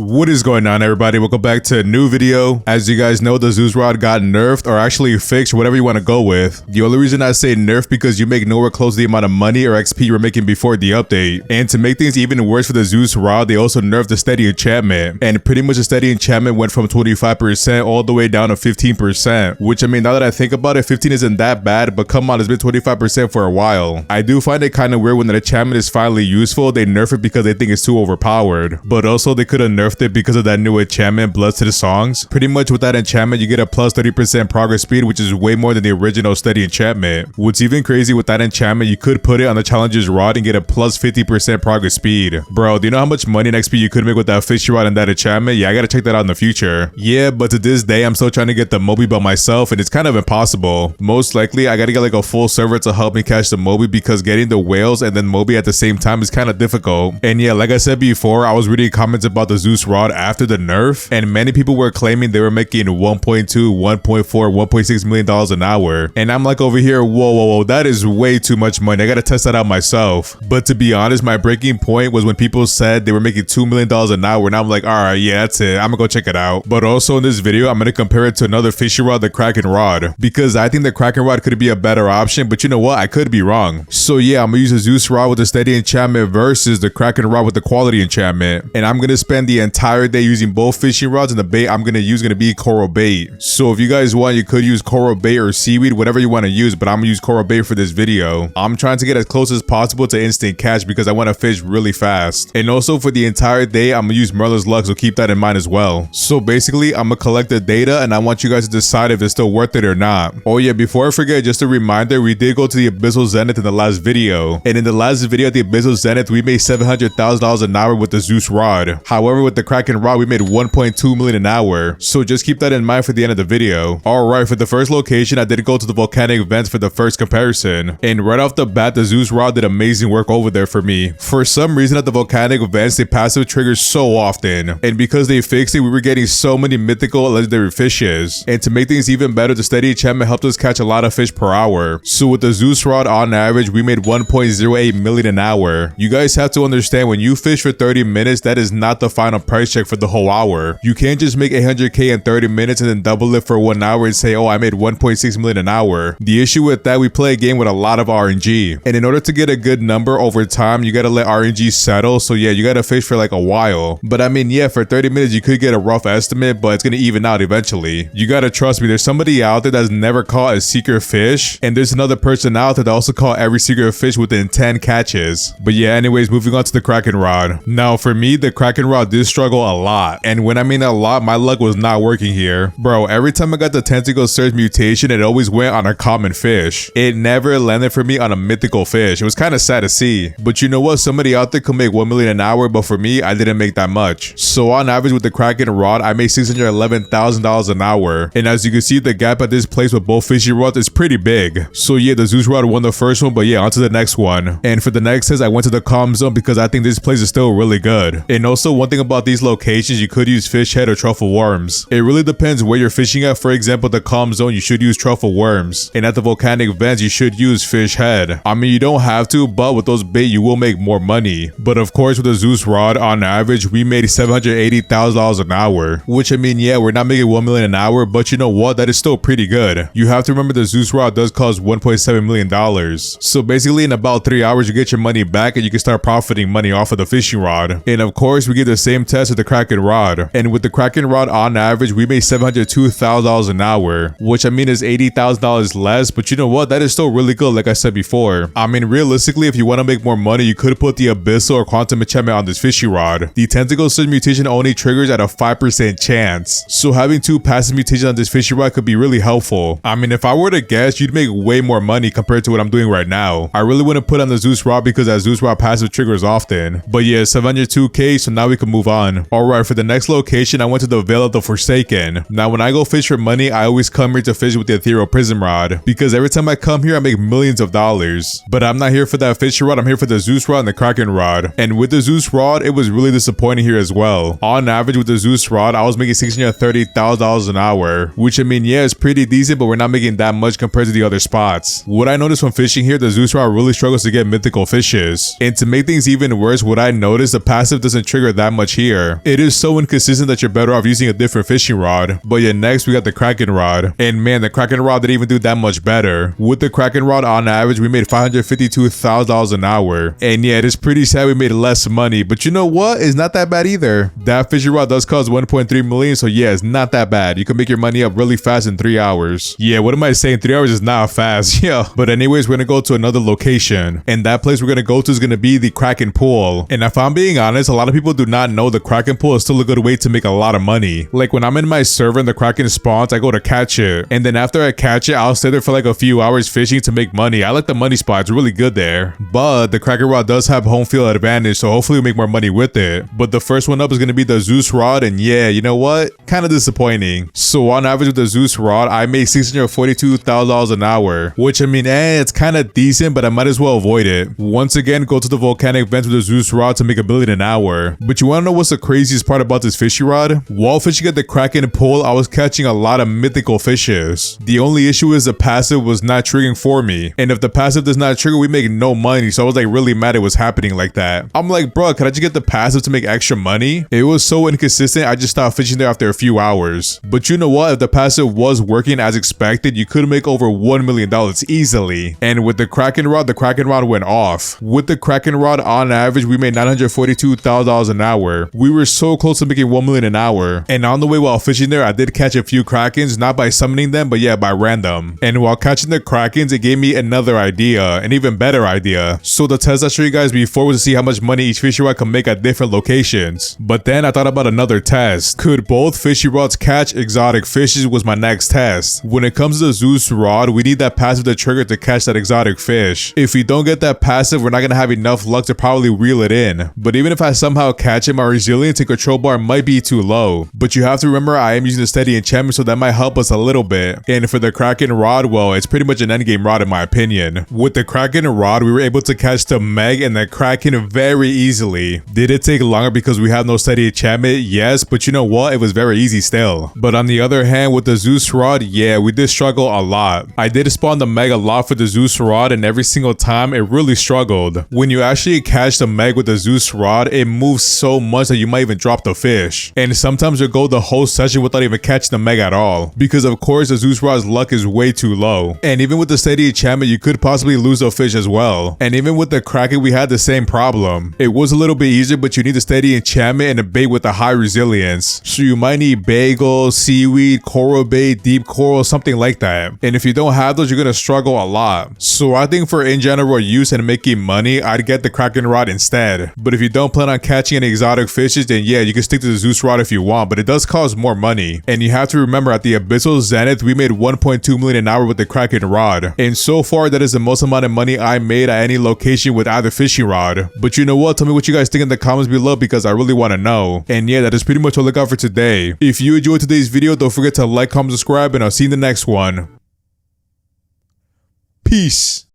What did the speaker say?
What is going on, everybody? Welcome back to a new video. As you guys know, the Zeus rod got nerfed, or actually fixed, whatever you want to go with. The only reason I say nerfed because you make nowhere close to the amount of money or XP you were making before the update. And to make things even worse for the Zeus rod, they also nerfed the steady enchantment. And pretty much the steady enchantment went from 25% all the way down to 15%. Which, I mean, now that I think about it, 15 isn't that bad, but come on, it's been 25% for a while. I do find it kind of weird when the enchantment is finally useful, they nerf it because they think it's too overpowered. But also they could have nerfed it because of that new enchantment, Bloods to the Songs. Pretty much with that enchantment, you get a plus 30% progress speed, which is way more than the original steady enchantment. What's even crazy with that enchantment, you could put it on the challenger's rod and get a plus 50% progress speed. Bro, do you know how much money and XP you could make with that Fisch rod and that enchantment? Yeah, I gotta check that out in the future. Yeah, but to this day, I'm still trying to get the Moby by myself, and it's kind of impossible. Most likely, I gotta get like a full server to help me catch the Moby, because getting the whales and then Moby at the same time is kind of difficult. And yeah, like I said before, I was reading comments about the Zeus rod after the nerf, and many people were claiming they were making 1.2, 1.4, $1.6 million an hour. And I'm like over here, whoa, that is way too much money. I gotta test that out myself. But to be honest, my breaking point was when people said they were making $2 million an hour, and I'm like, alright, yeah, that's it. I'm gonna go check it out. But also in this video, I'm gonna compare it to another Fisch rod, the Kraken rod, because I think the Kraken rod could be a better option, but you know what? I could be wrong. So yeah, I'm gonna use the Zeus rod with the steady enchantment versus the Kraken rod with the quality enchantment. And I'm gonna spend the entire day using both fishing rods, and the bait I'm gonna use gonna be coral bait. So if you guys want, you could use coral bait or seaweed, whatever you want to use, but I'm gonna use coral bait for this video. I'm trying to get as close as possible to instant catch because I want to fish really fast. And also for the entire day, I'm gonna use Merlin's luck, so keep that in mind as well. So basically, I'm gonna collect the data, and I want you guys to decide if it's still worth it or not. Oh yeah, before I forget, just a reminder, we did go to the Abyssal Zenith in the last video. And in the last video at the Abyssal Zenith, we made $700,000 an hour with the Zeus rod. However, with the Kraken rod, we made 1.2 million an hour. So just keep that in mind for the end of the video. Alright, for the first location, I did go to the Volcanic vents for the first comparison. And right off the bat, the Zeus rod did amazing work over there for me. For some reason at the Volcanic vents, they passive triggers so often. And because they fixed it, we were getting so many mythical and legendary fishes. And to make things even better, the steady enchantment helped us catch a lot of fish per hour. So with the Zeus rod, on average, we made 1.08 million an hour. You guys have to understand, when you fish for 30 minutes, that is not the final price check for the whole hour. You can't just make 100k in 30 minutes and then double it for 1 hour and say, oh, I made 1.6 million an hour. The issue with that, we play a game with a lot of RNG. And in order to get a good number over time, you gotta let RNG settle. So yeah, you gotta fish for like a while. But I mean, yeah, for 30 minutes, you could get a rough estimate, but it's gonna even out eventually. You gotta trust me, there's somebody out there that's never caught a secret fish, and there's another person out there that also caught every secret fish within 10 catches. But yeah, anyways, moving on to the Kraken rod. Now for me, the Kraken rod did struggle a lot. And when I mean a lot, my luck was not working here. Bro, every time I got the tentacle surge mutation, it always went on a common fish. It never landed for me on a mythical fish. It was kind of sad to see. But you know what? Somebody out there could make 1 million an hour, but for me, I didn't make that much. So on average with the Kraken rod, I made $611,000 an hour. And as you can see, the gap at this place with both fishing rods is pretty big. So yeah, the Zeus rod won the first one, but yeah, on to the next one. And for the next test, I went to the calm zone because I think this place is still really good. And also, one thing about these locations, you could use fish head or truffle worms. It really depends where you're fishing at. For example, the calm zone, you should use truffle worms. And at the volcanic vents, you should use fish head. I mean, you don't have to, but with those bait, you will make more money. But of course, with the Zeus rod, on average, we made $780,000 an hour. Which, I mean, yeah, we're not making 1 million an hour, but you know what? That is still pretty good. You have to remember the Zeus rod does cost $1.7 million. So basically, in about 3 hours, you get your money back and you can start profiting money off of the fishing rod. And of course, we get the same test with the Kraken rod. And with the Kraken rod, on average, we made $702,000 an hour, which I mean is $80,000 less, but you know what? That is still really good, like I said before. I mean, realistically, if you want to make more money, you could put the Abyssal or Quantum enchantment on this fishing rod. The Tentacle Surge mutation only triggers at a 5% chance. So having 2 passive mutations on this fishing rod could be really helpful. I mean, if I were to guess, you'd make way more money compared to what I'm doing right now. I really wouldn't put on the Zeus rod because that Zeus rod passive triggers often. But yeah, 702k, so now we can move on. Alright, for the next location, I went to the Veil of the Forsaken. Now when I go fish for money, I always come here to fish with the Ethereal Prism Rod, because every time I come here, I make millions of dollars. But I'm not here for that fishing rod, I'm here for the Zeus rod and the Kraken rod. And with the Zeus rod, it was really disappointing here as well. On average with the Zeus rod, I was making $630,000 an hour, which I mean, yeah, it's pretty decent, but we're not making that much compared to the other spots. What I noticed when fishing here, the Zeus rod really struggles to get mythical fishes. And to make things even worse, what I noticed, the passive doesn't trigger that much here. here. It is so inconsistent that you're better off using a different fishing rod. But yeah, next we got the Kraken rod. And man, the Kraken rod didn't even do that much better. With the Kraken rod, on average, we made $552,000 an hour. And yeah, it is pretty sad we made less money. But you know what? It's not that bad either. That fishing rod does cost 1.3 million. So yeah, it's not that bad. You can make your money up really fast in 3 hours. Yeah, what am I saying? 3 hours is not fast. Yeah. But anyways, we're gonna go to another location. And that place we're gonna go to is gonna be the Kraken pool. And if I'm being honest, a lot of people do not know the Kraken pool is still a good way to make a lot of money. Like when I'm in my server and the Kraken spawns, I go to catch it. And then after I catch it, I'll stay there for like a few hours fishing to make money. I like the money spot. It's really good there. But the Kraken rod does have home field advantage, so hopefully we make more money with it. But the first one up is gonna be the Zeus rod. And yeah, you know what? Kind of disappointing. So on average with the Zeus rod, I make $642,000 an hour. Which I mean, it's kind of decent, but I might as well avoid it. Once again, go to the volcanic vents with the Zeus rod to make $1 billion an hour. But you wanna know what's the craziest part about this fishy rod? While fishing at the Kraken pool, I was catching a lot of mythical fishes. The only issue is the passive was not triggering for me. And if the passive does not trigger, we make no money. So I was like really mad it was happening like that. I'm like, bro, can I just get the passive to make extra money? It was so inconsistent, I just stopped fishing there after a few hours. But you know what? If the passive was working as expected, you could make over $1 million easily. And with the Kraken rod went off. With the Kraken rod, on average, we made $942,000 an hour. We were so close to making $1 million an hour. And on the way while fishing there, I did catch a few Krakens, not by summoning them, but yeah, by random. And while catching the Krakens, it gave me another idea, an even better idea. So the test I showed you guys before was to see how much money each fishing rod can make at different locations. But then I thought about another test. Could both fishing rods catch exotic fishes was my next test. When it comes to the Zeus rod, we need that passive to trigger to catch that exotic fish. If we don't get that passive, we're not gonna have enough luck to probably reel it in. But even if I somehow catch it, my resilience and control bar might be too low. But you have to remember I am using the steady enchantment, so that might help us a little bit. And for the Kraken rod, well, it's pretty much an endgame rod in my opinion. With the Kraken rod, we were able to catch the Meg and the Kraken very easily. Did it take longer because we have no steady enchantment? Yes, but you know what? It was very easy still. But on the other hand, with the Zeus rod, yeah, we did struggle a lot. I did spawn the Meg a lot for the Zeus rod, and every single time it really struggled. When you actually catch the Meg with the Zeus rod, it moves so much that you might even drop the fish. And sometimes you'll go the whole session without even catching the Meg at all. Because of course the Zeus rod's luck is way too low. And even with the steady enchantment, you could possibly lose a fish as well. And even with the Kraken, we had the same problem. It was a little bit easier, but you need the steady enchantment and a bait with a high resilience. So you might need bagel, seaweed, coral bait, deep coral, something like that. And if you don't have those, you're gonna struggle a lot. So I think for in general use and making money, I'd get the Kraken rod instead. But if you don't plan on catching any exotic fishes, then yeah, you can stick to the Zeus rod if you want, but it does cost more money. And you have to remember, at the Abyssal Zenith, we made 1.2 million an hour with the Kraken rod. And so far, that is the most amount of money I made at any location with either fishing rod. But you know what? Tell me what you guys think in the comments below, because I really want to know. And yeah, that is pretty much all I got for today. If you enjoyed today's video, don't forget to like, comment, subscribe, and I'll see you in the next one. Peace.